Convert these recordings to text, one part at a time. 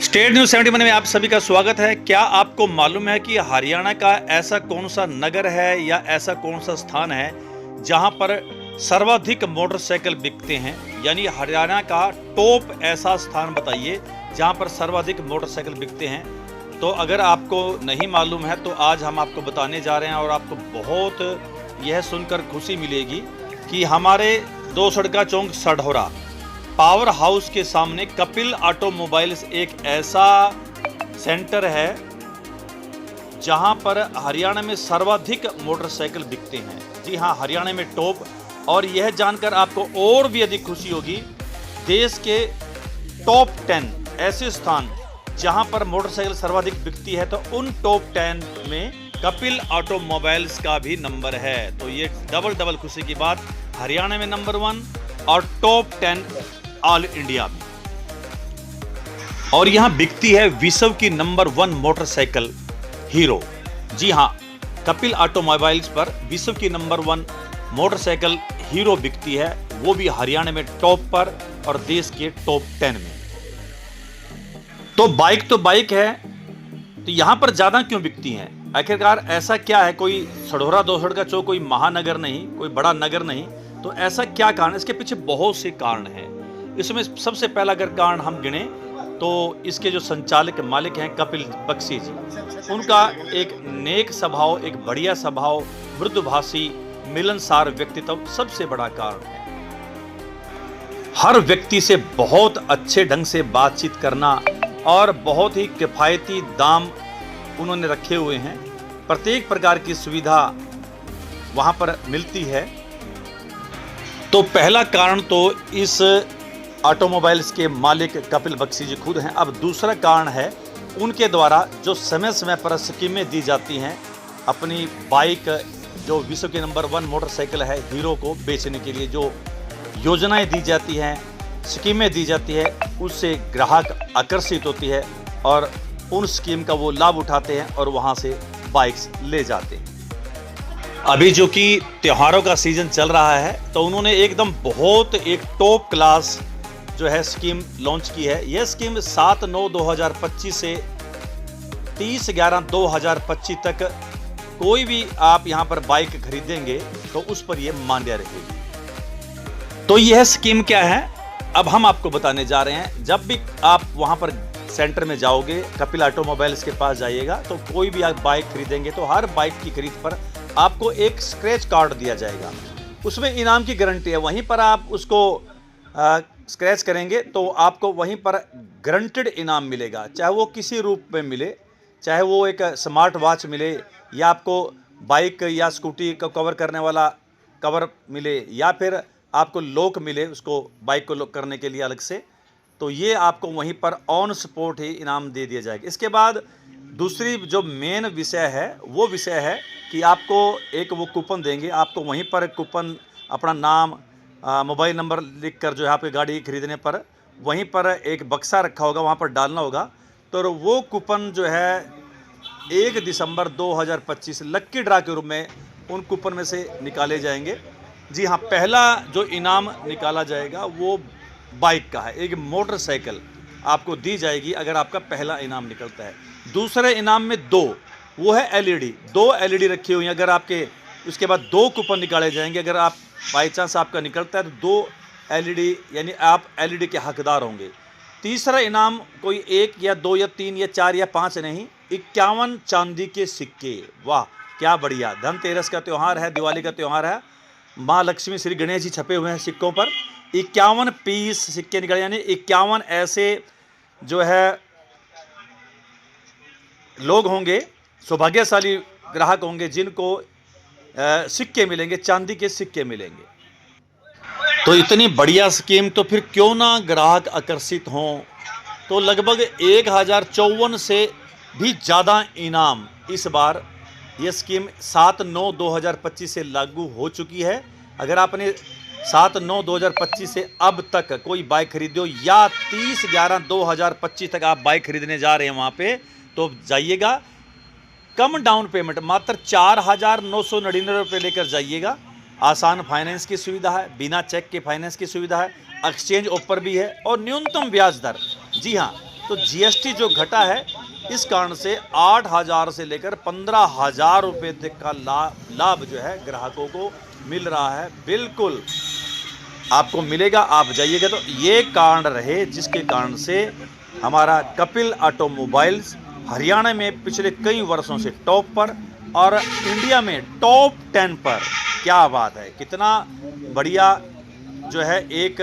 State news 71 में आप सभी का स्वागत है। क्या आपको मालूम है कि हरियाणा का ऐसा कौन सा नगर है या ऐसा कौन सा स्थान है जहां पर सर्वाधिक मोटरसाइकिल बिकते हैं? यानी हरियाणा का टॉप ऐसा स्थान बताइए जहां पर सर्वाधिक मोटरसाइकिल बिकते हैं। तो अगर आपको नहीं मालूम है तो आज हम आपको बताने जा रहे हैं और आपको बहुत यह सुनकर खुशी मिलेगी कि हमारे दो सड़का चौक सढौरा पावर हाउस के सामने कपिल ऑटोमोबाइल्स एक ऐसा सेंटर है जहां पर हरियाणा में सर्वाधिक मोटरसाइकिल बिकते हैं। जी हां, हरियाणा में टॉप। और यह जानकर आपको और भी अधिक खुशी होगी, देश के टॉप 10 ऐसे स्थान जहां पर मोटरसाइकिल सर्वाधिक बिकती है तो उन टॉप 10 में कपिल ऑटोमोबाइल्स का भी नंबर है। तो ये डबल खुशी की बात, हरियाणा में नंबर 1 और टॉप 10 ऑल इंडिया में। और यहां बिकती है विश्व की नंबर 1 मोटरसाइकिल हीरो। जी हां, कपिल ऑटोमोबाइल्स पर विश्व की नंबर 1 मोटरसाइकिल हीरो बिकती है, वो भी हरियाणा में टॉप पर और देश के टॉप 10 में। तो बाइक है, तो यहां पर ज्यादा क्यों बिकती हैं? आखिरकार ऐसा क्या है? कोई सढौरा दो सड़का चौक कोई महानगर नहीं, कोई बड़ा नगर नहीं, तो ऐसा क्या कारण? इसके पीछे बहुत से कारण हैं। इसमें सबसे पहला अगर कारण हम गिने तो इसके जो संचालक मालिक हैं कपिल बख्शी जी, उनका एक नेक स्वभाव, एक बढ़िया स्वभाव, मृदुभाषी, मिलनसार व्यक्तित्व सबसे बड़ा कारण है। हर व्यक्ति से बहुत अच्छे ढंग से बातचीत करना और बहुत ही किफायती दाम उन्होंने रखे हुए हैं। प्रत्येक प्रकार की सुविधा वहां पर मिलती है। तो पहला कारण तो इस ऑटोमोबाइल्स के मालिक कपिल बख्शी जी खुद हैं। अब दूसरा कारण है उनके द्वारा जो समय समय पर स्कीमें दी जाती हैं अपनी बाइक, जो विश्व के नंबर 1 मोटरसाइकिल है हीरो को बेचने के लिए जो योजनाएं दी जाती हैं, स्कीमें दी जाती है, उससे ग्राहक आकर्षित होती है और उन स्कीम का वो लाभ उठाते हैं और वहां से बाइक्स ले जाते हैं। अभी जो कि त्योहारों का सीजन चल रहा है तो उन्होंने एकदम बहुत एक टॉप क्लास जो है स्कीम लॉन्च की है। यह स्कीम 7/9/2025 से 30/11/2025 तक कोई भी आप यहां पर बाइक खरीदेंगे तो उस पर यह मान्य रहेगी। तो यह स्कीम क्या है अब हम आपको बताने जा रहे हैं। जब भी आप वहां पर सेंटर में जाओगे, कपिल ऑटोमोबाइल्स के पास जाइएगा, तो कोई भी आप बाइक खरीदेंगे तो हर बाइक की खरीद पर आपको एक स्क्रैच कार्ड दिया जाएगा, उसमें इनाम की गारंटी है। वहीं पर आप उसको स्क्रैच करेंगे तो आपको वहीं पर गारंटेड इनाम मिलेगा, चाहे वो किसी रूप में मिले, चाहे वो एक स्मार्ट वॉच मिले या आपको बाइक या स्कूटी को कवर करने वाला कवर मिले या फिर आपको लॉक मिले उसको बाइक को लॉक करने के लिए अलग से, तो ये आपको वहीं पर ऑन स्पॉट ही इनाम दे दिया जाएगा। इसके बाद दूसरी जो मेन विषय है वो विषय है कि आपको एक वो कूपन देंगे, आपको वहीं पर कूपन अपना नाम, मोबाइल नंबर लिखकर जो है आपकी गाड़ी खरीदने पर वहीं पर एक बक्सा रखा होगा, वहाँ पर डालना होगा। तो वो कूपन जो है 1 दिसंबर 2025 लक्की ड्रा के रूप में उन कूपन में से निकाले जाएंगे। जी हाँ, पहला जो इनाम निकाला जाएगा वो बाइक का है, एक मोटरसाइकिल आपको दी जाएगी अगर आपका पहला इनाम निकलता है। दूसरे इनाम में 2, वो है एलईडी, 2 एलईडी रखी हुई हैं। अगर आपके उसके बाद 2 कूपन निकाले जाएंगे, अगर आप बाई चांस आपका निकलता है तो 2 एलईडी यानी आप एलईडी के हकदार होंगे। तीसरा इनाम कोई 1 या 2 या 3 या 4 या 5 नहीं, 51 चांदी के सिक्के। वाह क्या बढ़िया! धनतेरस का त्यौहार है, दिवाली का त्यौहार है, माँ लक्ष्मी श्री गणेश जी छपे हुए हैं सिक्कों पर। 51 पीस सिक्के निकले, यानी 51 ऐसे जो है लोग होंगे, सौभाग्यशाली ग्राहक होंगे जिनको सिक्के मिलेंगे, चांदी के सिक्के मिलेंगे। तो इतनी बढ़िया स्कीम, तो फिर क्यों ना ग्राहक आकर्षित हों। तो लगभग 1054 से भी ज़्यादा इनाम इस बार ये स्कीम 7/9/2025 से लागू हो चुकी है। अगर आपने 7/9/2025 से अब तक कोई बाइक खरीदे हो या 30/11/2025 तक आप बाइक खरीदने जा रहे हैं वहाँ पे, तो जाइएगा, कम डाउन पेमेंट मात्र 4,999 रुपये लेकर जाइएगा। आसान फाइनेंस की सुविधा है, बिना चेक के फाइनेंस की सुविधा है, एक्सचेंज ऑफर भी है और न्यूनतम ब्याज दर। जी हाँ, तो जीएसटी जो घटा है इस कारण से 8,000 से लेकर 15,000 रुपये तक का लाभ जो है ग्राहकों को मिल रहा है। बिल्कुल आपको मिलेगा, आप जाइएगा। तो ये कारण रहे जिसके कारण से हमारा कपिल ऑटोमोबाइल्स हरियाणा में पिछले कई वर्षों से टॉप पर और इंडिया में टॉप 10 पर। क्या बात है, कितना बढ़िया जो है एक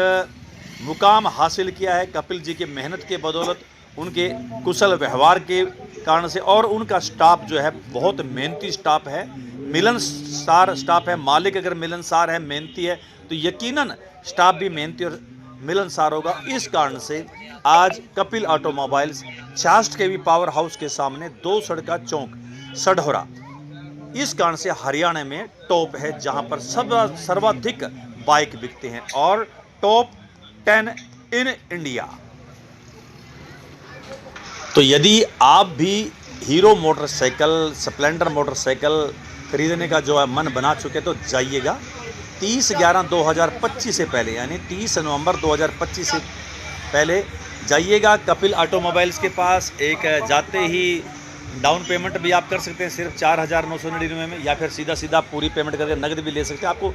मुकाम हासिल किया है कपिल जी की मेहनत के बदौलत, उनके कुशल व्यवहार के कारण से। और उनका स्टाफ जो है बहुत मेहनती स्टाफ है, मिलनसार स्टाफ है। मालिक अगर मिलनसार है, मेहनती है, तो यकीनन स्टाफ भी मेहनती और मिलनसार होगा। इस कारण से आज कपिल ऑटोमोबाइल्स 66 केवी पावर हाउस के सामने 2 सड़का चौक सढौरा, इस कारण से हरियाणा में टॉप है, जहां पर सर्वाधिक बाइक बिकते हैं और टॉप 10 इन इंडिया। तो यदि आप भी हीरो मोटरसाइकिल, स्प्लेंडर मोटरसाइकिल खरीदने का जो है मन बना चुके, तो जाइएगा 30/11/2025 से पहले, यानी 30 नवंबर 2025 से पहले जाइएगा कपिल ऑटोमोबाइल्स के पास। एक जाते ही डाउन पेमेंट भी आप कर सकते हैं सिर्फ 4,999 में, या फिर सीधा पूरी पेमेंट करके नगद भी ले सकते हैं, आपको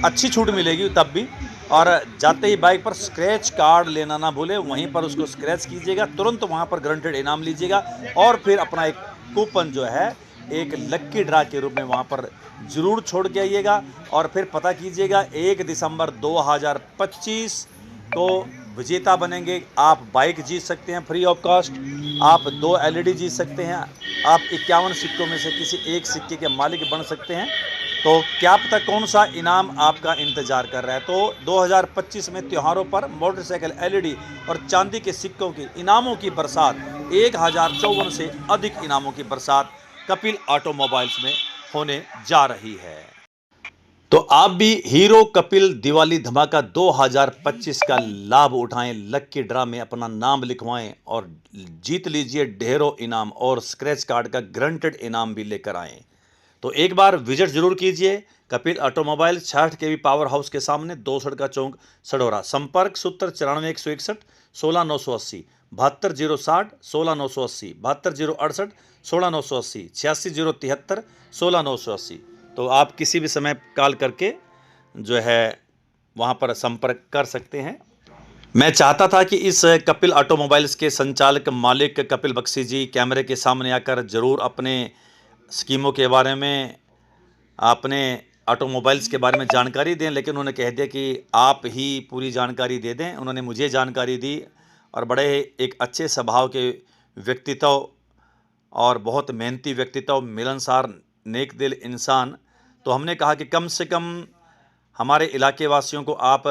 अच्छी छूट मिलेगी तब भी। और जाते ही बाइक पर स्क्रैच कार्ड लेना ना भूलें, वहीं पर उसको स्क्रैच कीजिएगा, तुरंत वहां पर गारंटेड इनाम लीजिएगा और फिर अपना एक कूपन जो है एक लक्की ड्रा के रूप में वहां पर जरूर छोड़ के आइएगा। और फिर पता कीजिएगा 1 दिसंबर 2025 को विजेता बनेंगे। आप बाइक जीत सकते हैं फ्री ऑफ कॉस्ट, आप 2 LED जीत सकते हैं, आप 51 सिक्कों में से किसी एक सिक्के के मालिक बन सकते हैं। तो क्या पता कौन सा इनाम आपका इंतजार कर रहा है। तो 2025 में त्योहारों पर मोटरसाइकिल, LED और चांदी के सिक्कों की इनामों की बरसात, 1054 से अधिक इनामों की बरसात कपिल ऑटोमोबाइल्स में होने जा रही है। तो आप भी हीरो कपिल दिवाली धमाका 2025 का लाभ उठाएं, लक्की ड्रा में अपना नाम लिखवाएं और जीत लीजिए ढेरों इनाम और स्क्रैच कार्ड का गारंटेड इनाम भी लेकर आएं। तो एक बार विजिट जरूर कीजिए कपिल ऑटोमोबाइल, 66 केवी पावर हाउस के सामने 2 सड़का चौक सढौरा। संपर्क सूत्र 94 161 16 980, 72 060 16 980, 72 068 16 980, 86 073 16 980। तो आप किसी भी समय कॉल करके जो है वहाँ पर संपर्क कर सकते हैं। मैं चाहता था कि इस कपिल ऑटोमोबाइल्स के संचालक मालिक कपिल बख्शी जी कैमरे के सामने आकर ज़रूर अपने स्कीमों के बारे में, अपने ऑटोमोबाइल्स के बारे में जानकारी दें, लेकिन उन्होंने कह दिया कि आप ही पूरी जानकारी दे दें। उन्होंने मुझे जानकारी दी और बड़े एक अच्छे स्वभाव के व्यक्तित्व और बहुत मेहनती व्यक्तित्व, मिलनसार, नेक दिल इंसान। तो हमने कहा कि कम से कम हमारे इलाके वासियों को आप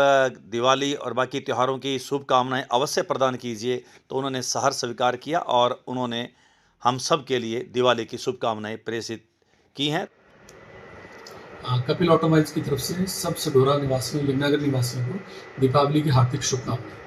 दिवाली और बाकी त्योहारों की शुभकामनाएं अवश्य प्रदान कीजिए। तो उन्होंने सहर्ष स्वीकार किया और उन्होंने हम सब के लिए दिवाली की शुभकामनाएं प्रेषित की हैं। कपिल ऑटोमोबाइल्स की तरफ से सब सढौरा निवासियों, यमुनानगर निवासियों को दीपावली की हार्दिक शुभकामनाएं।